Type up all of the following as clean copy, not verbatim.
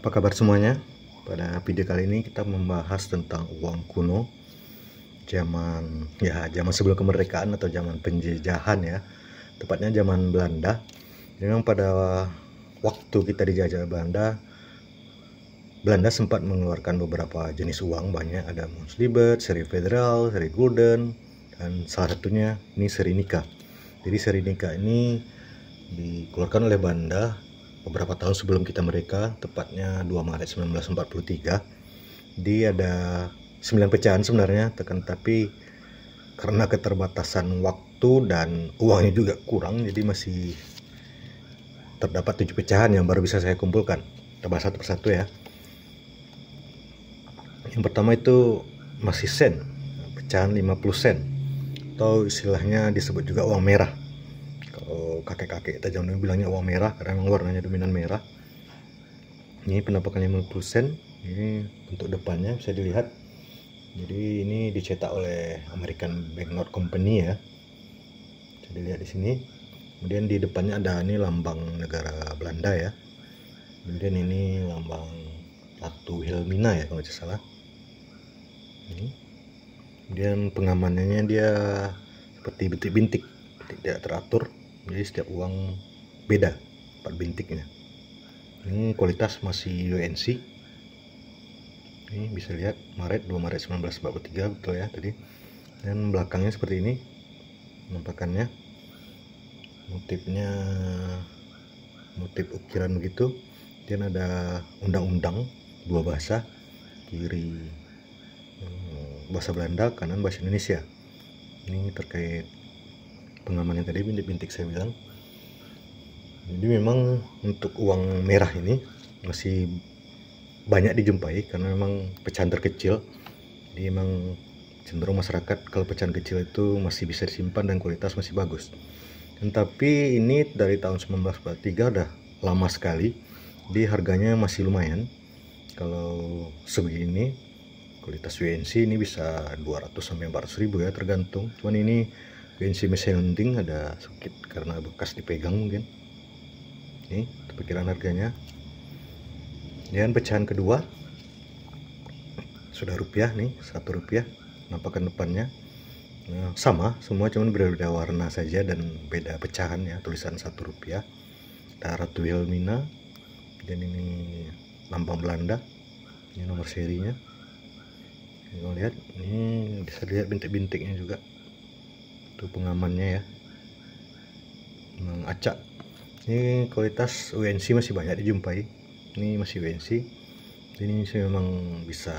Apa kabar semuanya? Pada video kali ini kita membahas tentang uang kuno zaman sebelum kemerdekaan atau zaman penjajahan ya. Tepatnya zaman Belanda. Memang pada waktu kita dijajah Belanda, Belanda sempat mengeluarkan beberapa jenis uang banyak, ada Monslibet, seri federal, seri gulden, dan salah satunya ini seri Nika. Jadi seri Nika ini dikeluarkan oleh Belanda beberapa tahun sebelum kita merdeka, tepatnya 2 Maret 1943. Dia ada 9 pecahan sebenarnya, tapi karena keterbatasan waktu dan uangnya juga kurang, jadi masih terdapat 7 pecahan yang baru bisa saya kumpulkan. Kita bahas satu persatu ya. Yang pertama itu masih sen, pecahan 50 sen, atau istilahnya disebut juga uang merah. Kalau kakek-kakek kita zaman dulu bilangnya uang merah karena memang warnanya dominan merah. Ini penampakan 50 sen. Ini bentuk depannya bisa dilihat. Jadi ini dicetak oleh American Banknote Company ya. Bisa dilihat di sini. Kemudian di depannya ada ini lambang negara Belanda ya. Kemudian ini lambang Ratu Wilhelmina ya kalau tidak salah. Ini. Kemudian pengamanannya dia seperti bintik-bintik, tidak teratur. Jadi setiap uang beda 4 bintiknya. Ini kualitas masih UNC. Ini bisa lihat 2 Maret 1943 betul ya tadi. Dan belakangnya seperti ini penampakannya. Motif ukiran begitu. Dan ada undang-undang 2 bahasa, kiri bahasa Belanda, kanan bahasa Indonesia. Ini terkait pengamannya tadi, bintik-bintik saya bilang. Jadi memang untuk uang merah ini masih banyak dijumpai karena memang pecahan terkecil. Jadi memang cenderung masyarakat kalau pecahan kecil itu masih bisa disimpan dan kualitas masih bagus. Tapi ini dari tahun 1943 udah lama sekali. Jadi harganya masih lumayan. Kalau sebegini kualitas UNC ini bisa 200 sampai 400 ribu ya, tergantung. Cuman ini UNC mesin lending ada sedikit karena bekas dipegang mungkin. Ini perkiraan harganya. Dan pecahan kedua sudah rupiah nih, 1 rupiah. Penampakan depannya sama semua, cuman berbeda warna saja dan beda pecahan ya, tulisan 1 rupiah. Ada Ratu Wilhelmina. Dan ini lambang Belanda. Ini nomor serinya. Ini lihat, ini bisa lihat bintik-bintiknya juga. Itu pengamannya ya, acak. Ini kualitas UNC masih banyak dijumpai. Ini masih UNC. Ini sih memang bisa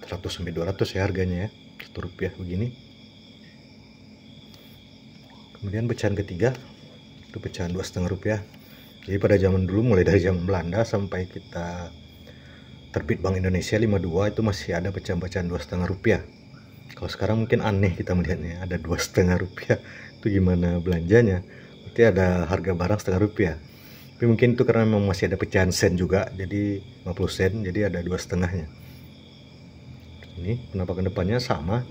100 sampai 200 ya harganya ya, 1 rupiah begini. Kemudian pecahan ketiga itu pecahan 2,5 rupiah. Jadi pada zaman dulu, mulai dari zaman Belanda sampai kita terbit Bank Indonesia 52, itu masih ada pecahan-pecahan 2,5 rupiah. Kalau sekarang mungkin aneh kita melihatnya, ada 2,5 rupiah. Itu gimana belanjanya? Berarti ada harga barang 1,5 rupiah. Tapi mungkin itu karena memang masih ada pecahan sen juga, jadi 50 sen, jadi ada 2,5-nya. Ini penampakan depannya sama,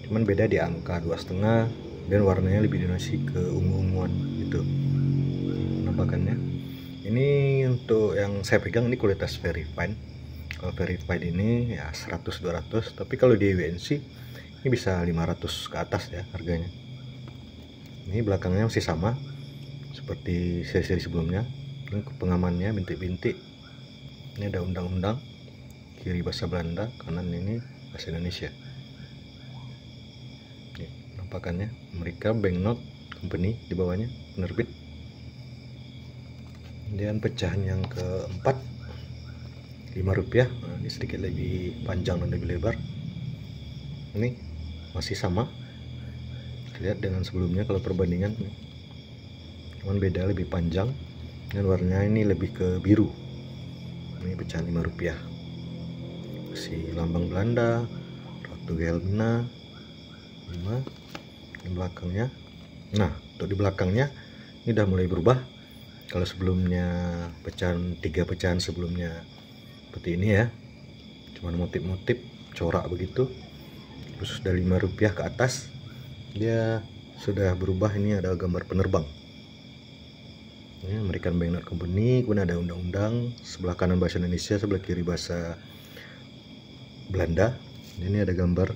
cuman beda di angka 2,5 dan warnanya lebih donasi ke ungu-unguan gitu penampakannya. Ini untuk yang saya pegang ini kualitas very fine. Kalau verified ini ya 100-200, tapi kalau di UNC ini bisa 500 ke atas ya harganya. Ini belakangnya masih sama seperti seri-seri sebelumnya. Ini pengamannya bintik-bintik. Ini ada undang-undang, kiri bahasa Belanda, kanan ini bahasa Indonesia. Ini penampakannya, mereka Banknote Company di bawahnya, penerbit. Kemudian pecahan yang keempat 5 rupiah. Nah, ini sedikit lebih panjang dan lebih lebar. Ini masih sama, lihat dengan sebelumnya kalau perbandingan, cuman beda, lebih panjang dan warnanya ini lebih ke biru. Ini pecahan 5 rupiah, masih lambang Belanda, Ratu Wilhelmina 5 di belakangnya. Nah, untuk di belakangnya ini udah mulai berubah. Kalau sebelumnya pecahan 3 pecahan sebelumnya seperti ini ya, cuman motif-motif corak begitu. Terus dari 5 rupiah ke atas dia sudah berubah, ini ada gambar penerbang. Ini American Banknote Company, kemudian ada undang-undang, sebelah kanan bahasa Indonesia, sebelah kiri bahasa Belanda. Ini ada gambar.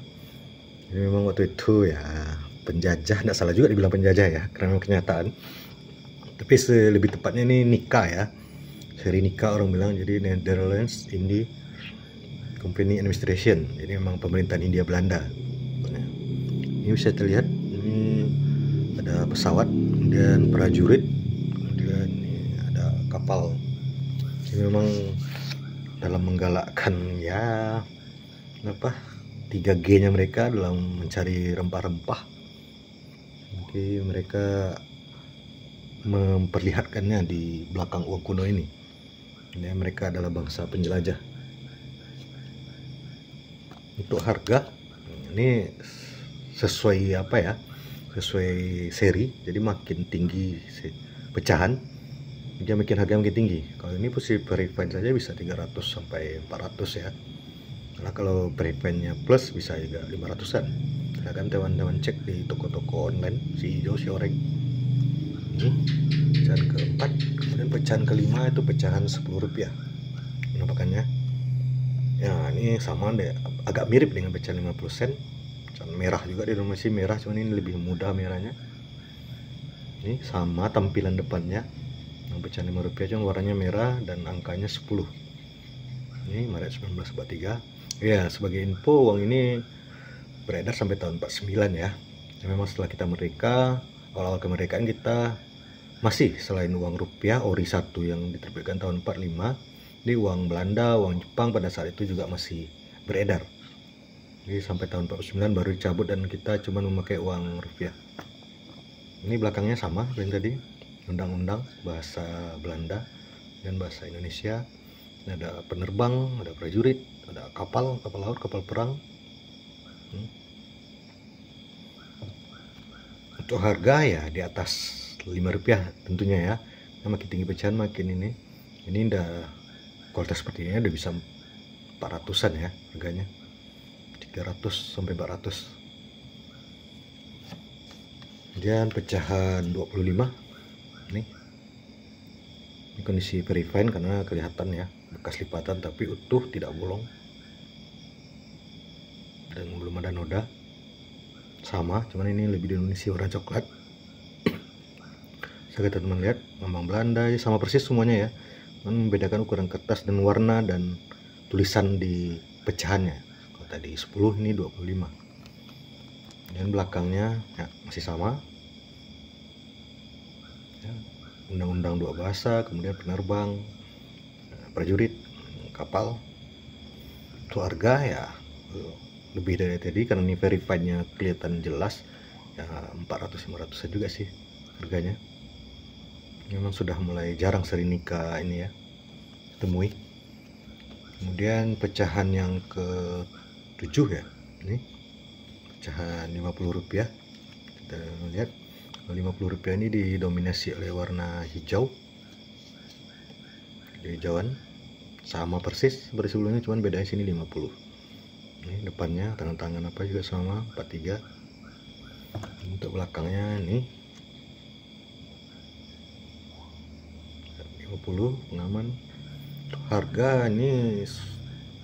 Ini memang waktu itu ya penjajah, tidak salah juga dibilang penjajah ya, karena kenyataan. Tapi lebih tepatnya ini Nika ya, seri Nika orang bilang. Jadi Netherlands Indie Company Administration, jadi memang pemerintahan India Belanda. Ini bisa terlihat, ini ada pesawat, kemudian prajurit, kemudian ini ada kapal. Ini memang dalam menggalakkan ya apa 3G-nya mereka dalam mencari rempah-rempah. Oke, mereka memperlihatkannya di belakang uang kuno ini. Ini mereka adalah bangsa penjelajah. Untuk harga ini sesuai apa ya, sesuai seri. Jadi makin tinggi pecahan dia makin harga makin tinggi. Kalau ini posisi pre-refine saja bisa 300 sampai 400 ya. Karena kalau pre-refine-nya plus bisa juga 500-an. Silahkan teman-teman cek di toko-toko online si hijau si oranye. Ini pecahan keempat, kemudian pecahan kelima itu pecahan 10 rupiah. Penampakannya ya ini sama deh, agak mirip dengan pecahan 50 sen. Pecahan merah juga, di Indonesia merah, cuman ini lebih mudah merahnya. Ini sama tampilan depannya, yang pecahan 5 rupiah cuma warnanya merah dan angkanya 10. Ini Maret 1943 ya. Sebagai info, uang ini beredar sampai tahun 49 ya. Memang setelah kita merdeka, awal-awal kemerdekaan kita masih selain uang rupiah ori 1 yang diterbitkan tahun 45, di uang Belanda, uang Jepang pada saat itu juga masih beredar. Jadi sampai tahun 49 baru dicabut dan kita cuma memakai uang rupiah. Ini belakangnya sama seperti tadi, undang-undang bahasa Belanda dan bahasa Indonesia. Ini ada penerbang, ada prajurit, ada kapal, kapal laut, kapal perang. Untuk harga ya di atas 5 rupiah tentunya ya. Nah, makin tinggi pecahan makin ini udah kualitas seperti ini udah bisa 400-an ya harganya, 300 sampai 400. Kemudian pecahan 25 nih, ini kondisi very fine karena kelihatan ya bekas lipatan tapi utuh, tidak bolong dan belum ada noda. Sama, cuman ini lebih didominasi warna coklat. Saya teman-teman lihat lambang Belanda sama persis semuanya ya, membedakan ukuran kertas dan warna dan tulisan di pecahannya. Kalau tadi 10, ini 25. Dan belakangnya ya, masih sama ya, undang-undang 2 bahasa, kemudian penerbang, prajurit, kapal. Untuk harga ya lebih dari tadi karena ini verified-nya kelihatan jelas ya, 400-500 juga sih harganya. Memang sudah mulai jarang seri Nika ini ya temui. Kemudian pecahan yang ke-7 ya, ini pecahan 50 rupiah. Kita lihat 50 rupiah ini didominasi oleh warna hijau, hijauan, sama persis seperti sebelumnya, cuman bedanya sini 50. Ini depannya tangan-tangan apa juga sama 43. Untuk belakangnya ini 50 pengaman. Harga ini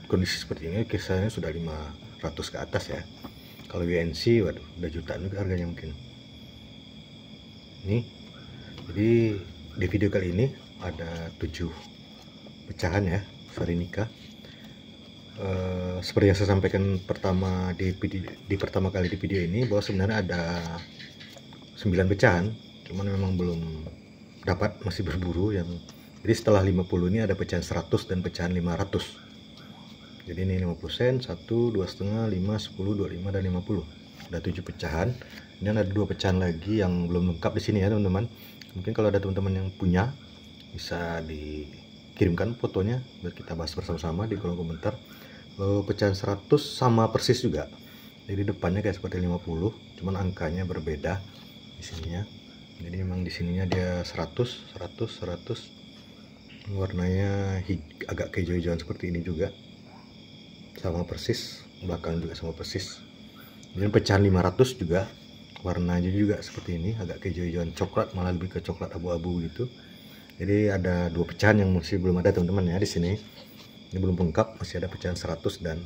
kondisi seperti ini kisarannya sudah 500 ke atas ya. Kalau WNC waduh udah jutaan juga harganya mungkin. Nih, jadi di video kali ini ada 7 pecahan ya seri Nika. Seperti yang saya sampaikan pertama di pertama kali di video ini, bahwa sebenarnya ada 9 pecahan, cuman memang belum dapat, masih berburu yang. Jadi setelah 50 ini ada pecahan 100 dan pecahan 500. Jadi ini 50 sen, 1, 2,5, 5, 10, 25 dan 50. Ada 7 pecahan. Dan ada 2 pecahan lagi yang belum lengkap di sini ya teman-teman. Mungkin kalau ada teman-teman yang punya bisa dikirimkan fotonya biar kita bahas bersama-sama di kolom komentar. Pecahan 100 sama persis juga, jadi depannya kayak seperti 50, cuman angkanya berbeda di sininya. Jadi memang di sininya dia 100, 100, 100, warnanya agak kehijau-hijauan seperti ini juga, sama persis, belakang juga sama persis. Kemudian pecahan 500 juga warnanya juga seperti ini, agak kehijau-hijauan coklat, malah lebih ke coklat abu-abu gitu. Jadi ada 2 pecahan yang masih belum ada teman-teman ya di sini. Ini belum lengkap, masih ada pecahan 100 dan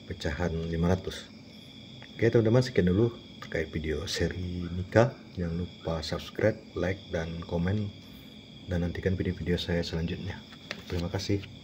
pecahan 500. Oke teman-teman, sekian dulu terkait video seri nikah. Jangan lupa subscribe, like, dan komen, dan nantikan video-video saya selanjutnya. Terima kasih.